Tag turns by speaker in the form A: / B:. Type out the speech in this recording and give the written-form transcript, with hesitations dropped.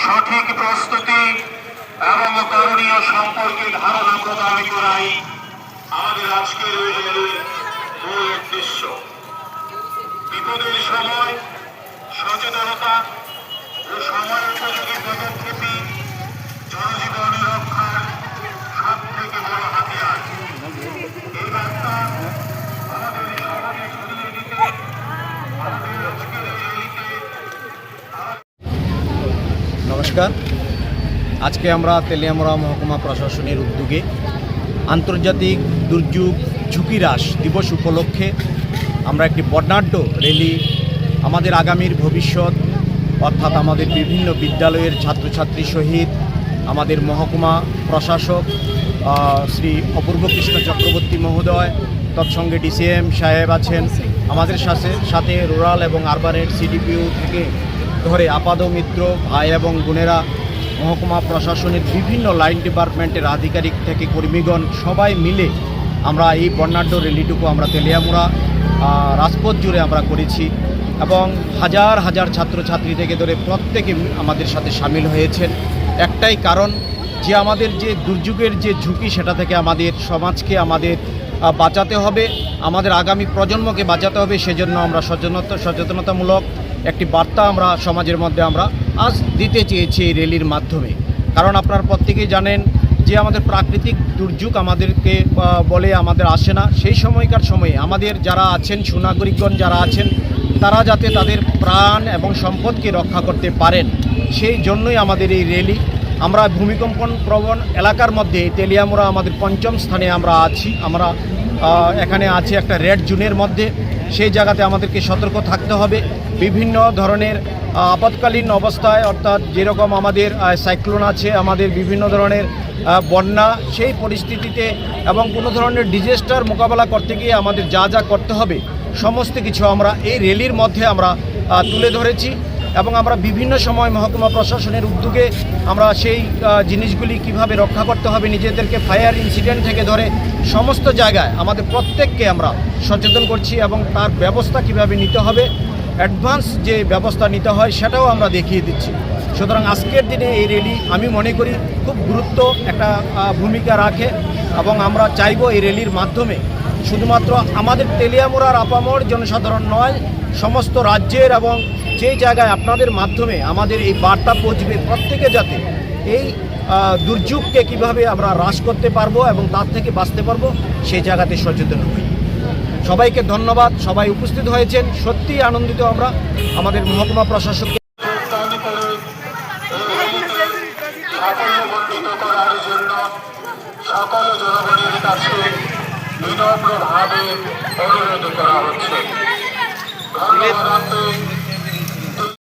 A: সঠিক প্রস্তুতি এবং করণীয় সম্পর্কে ধারণা প্রদান করাই আমাদের আজকের এই র্যালির মূল উদ্দেশ্য। বিপদের সময় সচেতনতা ও সময় উপযোগী পদক্ষেপই জনজীবন রক্ষার সব থেকে বড় হাতিয়ার। এই বার্তা আমাদের সমাজে ছড়িয়ে দিতে আমাদের আজকের এই র্যালিতে।
B: নমস্কার। আজকে আমরা তেলিয়ামুড়া মহকুমা প্রশাসনের উদ্যোগে আন্তর্জাতিক দুর্যোগ ঝুঁকি হ্রাস দিবস উপলক্ষে আমরা একটি বর্ণাঢ্য র্যালি আমাদের আগামীর ভবিষ্যৎ অর্থাৎ আমাদের বিভিন্ন বিদ্যালয়ের ছাত্রছাত্রী সহিত আমাদের মহকুমা প্রশাসক শ্রী অপূর্ব কৃষ্ণ চক্রবর্তী মহোদয়, তৎসঙ্গে ডিসিএম সাহেব আছেন, আমাদের সাথে রুরাল এবং আরবানের সিডিপিও থেকে ধরে আপাদ মিত্র ভাই এবং বোনেরা, মহকুমা প্রশাসনের বিভিন্ন লাইন ডিপার্টমেন্টের আধিকারিক থেকে কর্মীগণ সবাই মিলে আমরা এই বর্ণাঢ্য র্যালিটুকু আমরা তেলিয়ামুড়া রাজপথ জুড়ে আমরা করেছি এবং হাজার হাজার ছাত্রছাত্রী থেকে ধরে প্রত্যেকে আমাদের সাথে সামিল হয়েছেন। একটাই কারণ যে আমাদের যে দুর্যোগের যে ঝুঁকি সেটা থেকে আমাদের সমাজকে আমাদের বাঁচাতে হবে, আমাদের আগামী প্রজন্মকে বাঁচাতে হবে। সেজন্য আমরা সচেতনতামূলক একটি বার্তা আমরা সমাজের মধ্যে আমরা আজ দিতে চেয়েছি এই র্যালির মাধ্যমে। কারণ আপনারা প্রত্যেকেই জানেন যে আমাদের প্রাকৃতিক দুর্যোগ আমাদেরকে বলে আমাদের আসে না, সেই সময়কার সময়ে আমাদের যারা আছেন সুনাগরিকগণ যারা আছেন তারা যাতে তাদের প্রাণ এবং সম্পদকে রক্ষা করতে পারেন, সেই জন্যই আমাদের এই র্যালি। আমরা ভূমিকম্পন প্রবণ এলাকার মধ্যে তেলিয়ামুড়া আমাদের ৫ম স্থানে আমরা আছি। আমরা এখানে আছি একটা রেড জোনের মধ্যে। সেই জায়গাতে আমাদেরকে সতর্ক থাকতে হবে। বিভিন্ন ধরনের আপৎকালীন অবস্থায় অর্থাৎ যেরকম আমাদের সাইক্লোন আছে, আমাদের বিভিন্ন ধরনের বন্যা, সেই পরিস্থিতিতে এবং কোনো ধরনের ডিজাস্টার মোকাবেলা করতে গিয়ে আমাদের যা যা করতে হবে সমস্ত কিছু আমরা এই র্যালির মধ্যে আমরা তুলে ধরেছি এবং আমরা বিভিন্ন সময় মহকুমা প্রশাসনের উদ্যোগে আমরা সেই জিনিসগুলি কিভাবে রক্ষা করতে হবে নিজেদেরকে ফায়ার ইনসিডেন্ট থেকে ধরে সমস্ত জায়গায় আমাদের প্রত্যেককে আমরা সচেতন করছি এবং তার ব্যবস্থা কিভাবে নিতে হবে, অ্যাডভান্স যে ব্যবস্থা নিতে হয় সেটাও আমরা দেখিয়ে দিচ্ছি। সুতরাং আজকের দিনে এই র্যালি আমি মনে করি খুব গুরুত্ব একটা ভূমিকা রাখে এবং আমরা চাইব এই র্যালির মাধ্যমে শুধুমাত্র আমাদের তেলিয়ামুড়ার আপামর জনসাধারণ নয়, সমস্ত রাজ্যের এবং যেই জায়গায় আপনাদের মাধ্যমে আমাদের এই বার্তা পৌঁছবে প্রত্যেকে যাতে এই দুর্যোগকে কিভাবে আমরা হ্রাস করতে পারবো এবং তার থেকে বাঁচতে পারবো সেই জায়গাতে সচেতন হই। সবাইকে ধন্যবাদ, সবাই উপস্থিত হয়েছেন, সত্যিই আনন্দিত আমরা আমাদের মহকুমা প্রশাসককে
A: সকল জনগণের কাছে বিনম্রভাবে অনুরোধ করা হচ্ছে।